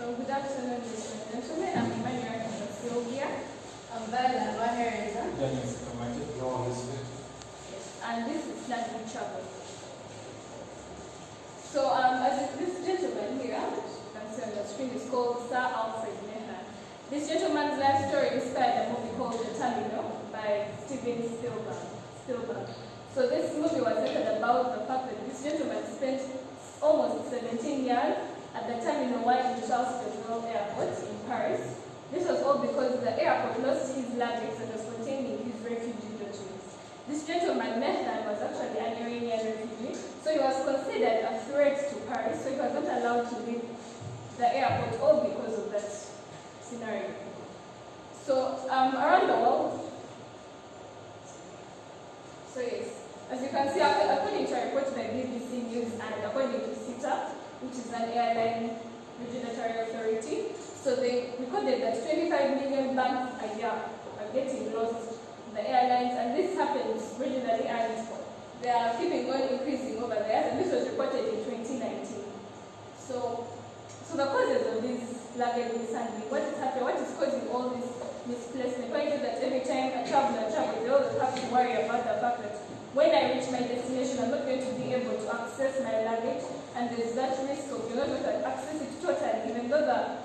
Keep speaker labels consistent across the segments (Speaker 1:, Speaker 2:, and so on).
Speaker 1: Good afternoon, ladies and gentlemen. I'm Makerere from Sylvia. I'm Bella Mahereza. And this is Snuggly Travel. So, this gentleman here, which you can see on the screen, is called Sir Alfred Mehan. This gentleman's life story inspired a movie called The Terminal by Steven Spielberg. So this movie was centered about the fact that this gentleman spent almost 17 years at the Terminal 1 in Charles de Gaulle Airport in Paris. This was all because the airport lost his luggage that was containing his refugee documents. This gentleman, Mehan, was actually an Iranian refugee, so he was considered a threat to Paris, so he was not allowed to leave the airport, all because of that scenario. So around the world, so yes, as you can see, according to a report by BBC News and according to CITA, which is an airline regulatory authority, so they recorded that 25 million bags a year are getting lost in the airlines, and this happens regularly and they are keeping on increasing over the years, and this was reported in 2019. So the causes of this luggage mishandling, what is happening, what is causing all this misplacement? Why is it that every time a traveler travels, they always have to worry about the fact that when I reach my destination, I'm not going to be able to access my luggage, and there's that risk of you're not going to access it totally, even though the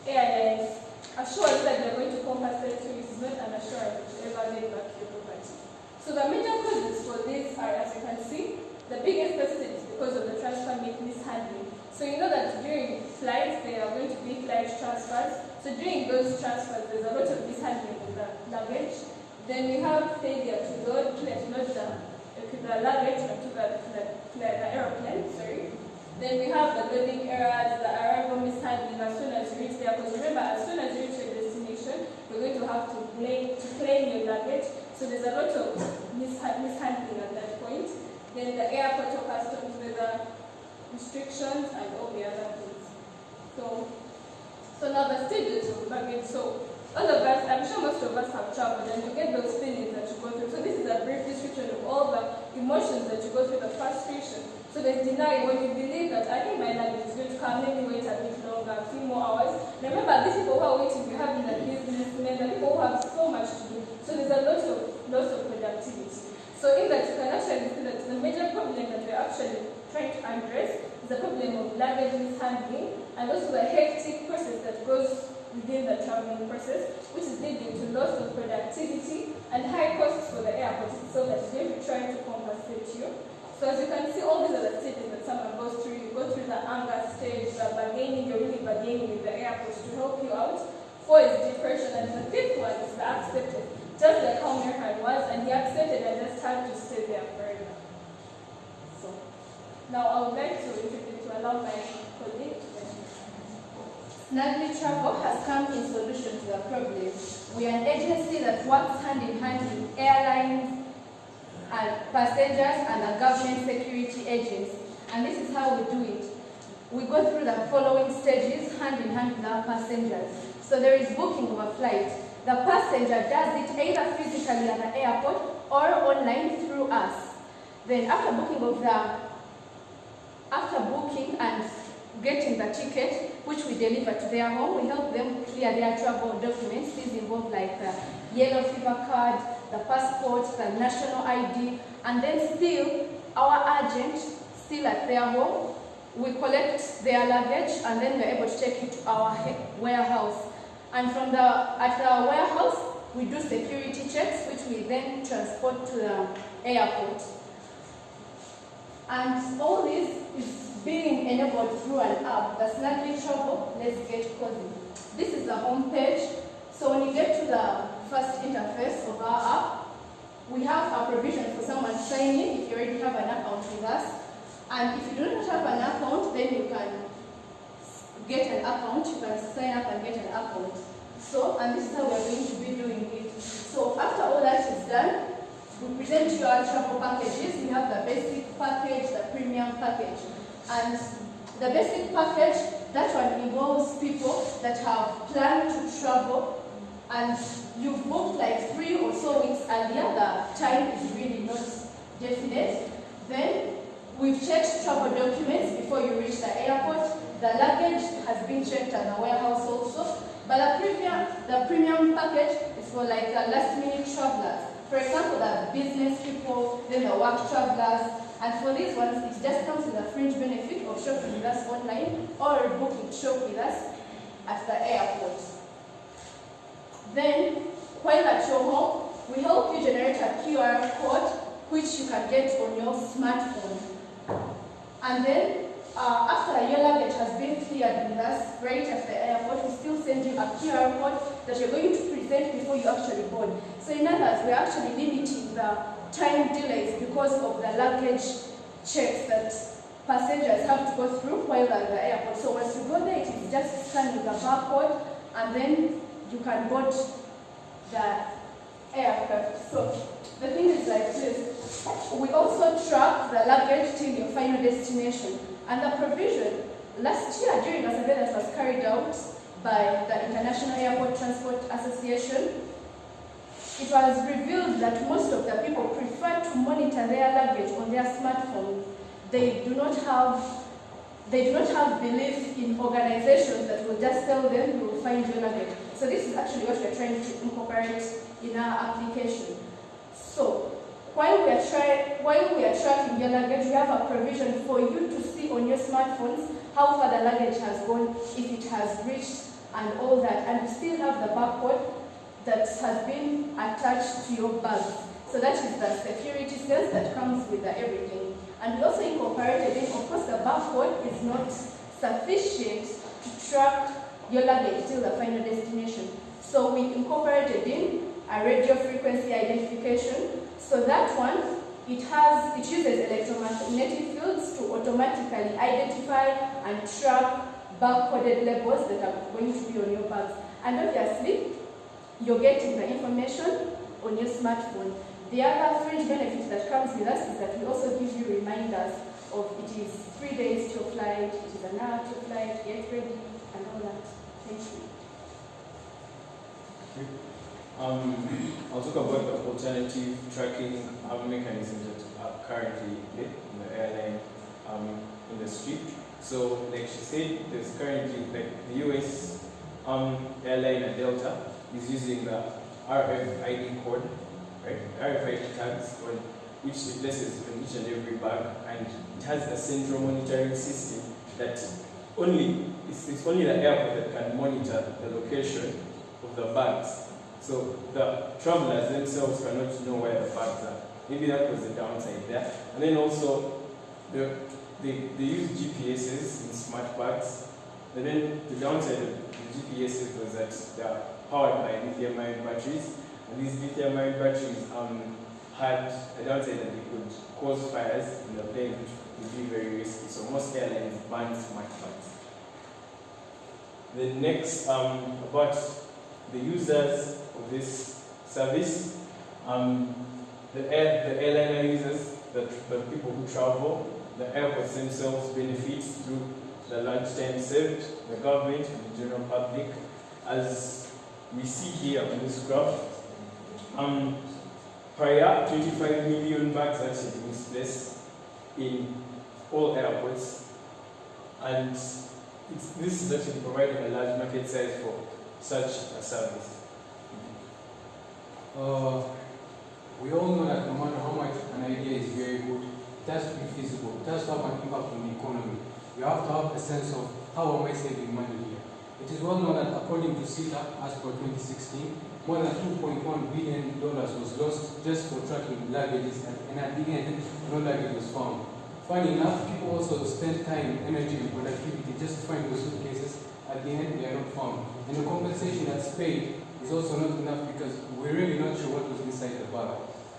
Speaker 1: airlines assure that they're going to compensate you. It's not an assurance that you ever get back your property. So the major causes for this are, as you can see, the biggest percentage is because of the transfer mishandling. So you know that during flights, there are going to be flight transfers. So during those transfers, there's a lot of mishandling with the luggage. Then we have failure to load the luggage onto the aeroplane, Then we have the loading errors, the arrival mishandling as soon as you reach there. Because remember, as soon as you reach your destination, you're going to have to claim your luggage. So there's a lot of mishandling at that point. Then the airport or customs weather restrictions and all the other things. So now the stages of luggage. So all of us, I'm sure most of us have traveled and you get those feelings that you go through. So this is a brief description of all the emotions that you go through, the frustration. So there's denial when you believe that I think my luggage is going to come, let me wait a bit longer, a few more hours. Remember, these people who are waiting, we have in the businessmen, the people who have so much to do. So there's a lot of loss of productivity. So in that you can actually see that the major problem that we're actually trying to address is the problem of luggage mishandling and also the hectic process that goes within the traveling process, which is leading to loss of productivity and high costs for the airport itself that is going to try to compensate you. So as you can see, all these are the stages that someone goes through. You go through the anger stage, the bargaining, you're really bargaining with the airport to help you out. 4 is depression, and the 5th one is the acceptance. Just like how Mehan was, and he accepted and just had to stay there forever. So now I would like to allow my colleague to
Speaker 2: Snuggly Travel has come in solution to the problem. We are an agency that works hand in hand with airlines and passengers and the government security agents. And this is how we do it. We go through the following stages hand in hand with our passengers. So there is booking of a flight. The passenger does it either physically at the airport or online through us. Then after booking and getting the ticket, which we deliver to their home, we help them clear their travel documents. These involve like the yellow fever card, the passport, the national ID, and then still our agent, still at their home, we collect their luggage and then we're able to take it to our warehouse. And at the warehouse, we do security checks, which we then transport to the airport. And all this is being enabled through an app, the Snuggly Travel. Let's get cozy. This is the home page. So when you get to the first interface of our app, we have a provision for someone to sign in if you already have an account with us. And if you do not have an account, then you can get an account. You can sign up and get an account. So, and this is how we are going to be doing it. So after all that is done, we present you our travel packages. We have the basic package, the premium package. And the basic package, that one involves people that have planned to travel and you've booked like 3 or so weeks earlier, the time is really not definite. Then we've checked travel documents before you reach the airport. The luggage has been been checked at the warehouse also. But the premium package is for like last-minute travelers. For example, the business people, then the work travelers, and for these ones, it just comes with a fringe benefit of shopping with us online or booking to shop with us at the airport. Then, while at your home, we help you generate a QR code which you can get on your smartphone. And then, after your luggage has been cleared with us right at the airport, we still send you a QR code that you're going to present before you actually board. So in other words, we're actually limiting the time delays because of the luggage checks that passengers have to go through while at the airport. So once you go there, it is just scan with the barcode, and then you can board the aircraft. So the thing is like this. We also track the luggage till your final destination. And the provision, last year during a survey that was carried out by the International Airport Transport Association, it was revealed that most of the people prefer to monitor their luggage on their smartphones. They do not have belief in organizations that will just tell them you will find your luggage. So this is actually what we're trying to incorporate in our application. So while we are tracking your luggage, we have a provision for you to see on your smartphones how far the luggage has gone, if it has reached, and all that. And we still have the barcode that has been attached to your bag. So that is the security sense that comes with everything. And we also incorporated in, of course, the barcode is not sufficient to track your luggage till the final destination. So we incorporated in a radio frequency identification. So that one, it uses electromagnetic fields to automatically identify and track barcoded labels that are going to be on your bags. And obviously, you're getting the information on your smartphone. The other fringe benefit that comes with us is that we also give you reminders of it is 3 days to your flight, it is an hour to your flight, get ready, and all that. Thank you.
Speaker 3: I'll talk about the alternative tracking mechanisms that are currently in the airline industry. So, like she said, there's currently, like the US airline and Delta is using the RFID code, right? RFID tags, which it places in each and every bag, and it has a central monitoring system that it's only the airport that can monitor the location of the bags. So the travelers themselves cannot know where the bags are. Maybe that was the downside there. And then also, they use GPSs in smart bags. And then the downside of the GPSs was that they are powered by lithium-ion batteries. And these lithium-ion batteries had a downside that they could cause fires in the plane, which would be very risky. So most airlines ban smart bags. The next, about the users of this service, the airliner users, the people who travel, the airports themselves benefit through the lunchtime saved, the government and the general public. As we see here on this graph, prior 25 million bags actually misplaced in all airports, and this is actually providing a large market size for such a service.
Speaker 4: We all know that no matter how much an idea is very good, it has to be feasible, it has to have an impact on the economy. You have to have a sense of how am I saving money here. It is well known that according to CETA, as per 2016, more than $2.1 billion was lost just for tracking luggages, and at the end, no luggage was found. Funny enough, people also spend time, energy, and productivity just to find those suitcases. At the end, they are not found. And the compensation that's paid is also not enough because we're really not sure what was inside the bag.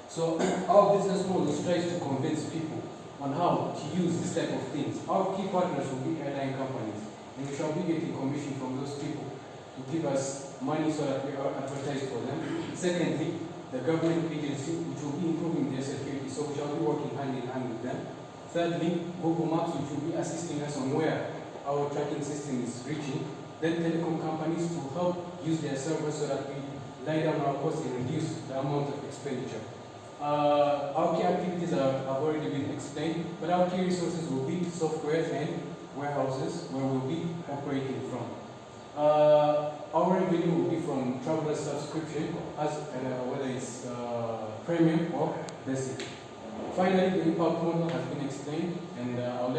Speaker 4: So our business model tries to convince people on how to use this type of things. Our key partners will be airline companies, and we shall be getting commission from those people to give us money so that we are advertised for them. Secondly, the government agency, which will be improving their security, so we shall be working hand in hand with them. Thirdly, Google Maps, which will be assisting us on where our tracking system is reaching. Then telecom companies to help use their servers so that we lie down our costs and reduce the amount of expenditure. Our key activities have already been explained, but our key resources will be software and warehouses where we'll be operating from. Our revenue will be from traveler subscription, as whether it's premium or basic. Finally, the impact model has been explained, and I'll